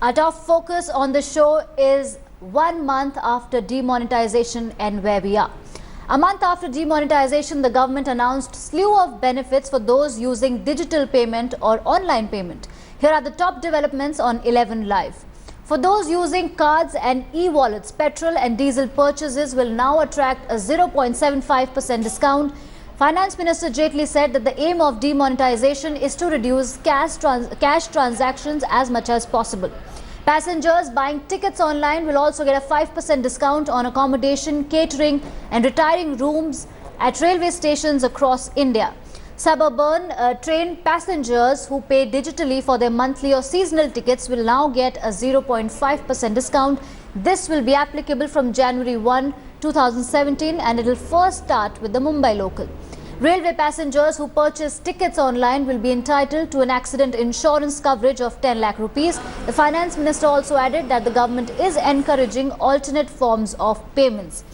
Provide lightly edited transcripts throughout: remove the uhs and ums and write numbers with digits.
Our top focus on the show is 1 month after demonetization and where we are. A month after demonetization, the government announced slew of benefits for those using digital payment or online payment. Here are the top developments on 11 Live. For those using cards and e-wallets, petrol and diesel purchases will now attract a 0.75% discount. Finance Minister Jaitley said that the aim of demonetization is to reduce cash transactions as much as possible. Passengers buying tickets online will also get a 5% discount on accommodation, catering and retiring rooms at railway stations across India. Suburban train passengers who pay digitally for their monthly or seasonal tickets will now get a 0.5% discount. This will be applicable from January 1, 2017 and it will first start with the Mumbai local. Railway passengers who purchase tickets online will be entitled to an accident insurance coverage of 10 lakh rupees. The Finance Minister also added that the government is encouraging alternate forms of payments.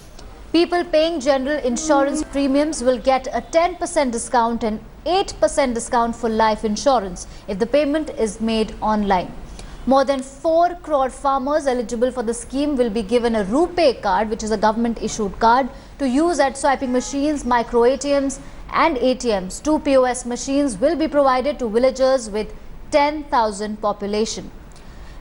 People paying general insurance premiums will get a 10% discount and 8% discount for life insurance if the payment is made online. More than 4 crore farmers eligible for the scheme will be given a RuPay card, which is a government-issued card, to use at swiping machines, micro ATMs and ATMs. 2 POS machines will be provided to villagers with 10,000 population.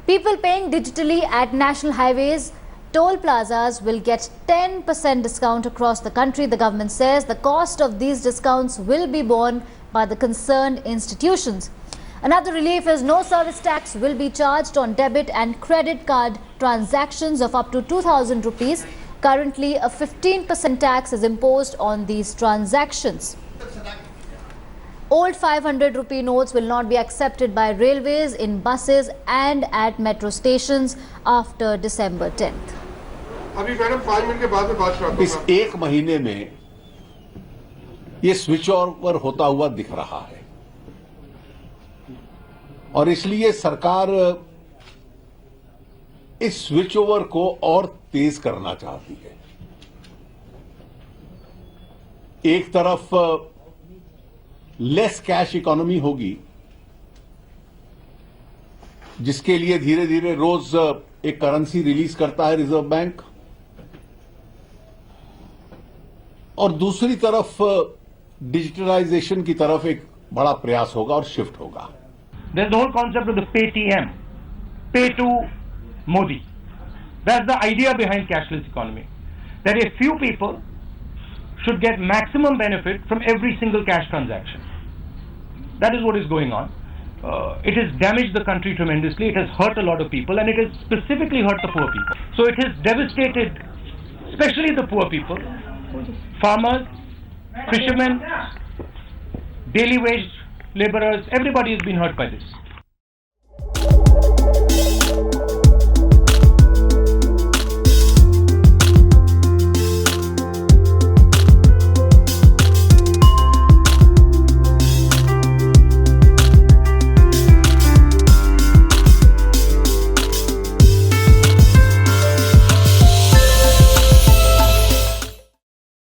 People paying digitally at national highways, toll plazas will get 10% discount across the country. The government says the cost of these discounts will be borne by the concerned institutions. Another relief is no service tax will be charged on debit and credit card transactions of up to 2,000 rupees. Currently, a 15% tax is imposed on these transactions. Old 500 rupee notes will not be accepted by railways, in buses and at metro stations after December 10th. अभी madam 5 minute के बाद में बात करता हूं। इस एक महीने में ये स्विच ओवर होता हुआ दिख रहा है और इसलिए सरकार इस स्विच ओवर को और तेज करना चाहती है। एक तरफ लेस कैश इकोनॉमी होगी, जिसके लिए धीरे धीरे रोज एक करेंसी रिलीज करता है रिजर्व बैंक, और दूसरी तरफ डिजिटलाइजेशन की तरफ एक बड़ा प्रयास होगा और शिफ्ट होगा। There's the whole concept of the PayTM, pay to Modi. That's the idea behind cashless economy. That a few people should get maximum benefit from every single cash transaction. That is what is going on. It has damaged the country tremendously. It has hurt a lot of people, and it has specifically hurt the poor people. So it has devastated, especially the poor people, farmers, fishermen, daily wage laborers. Everybody has been hurt by this.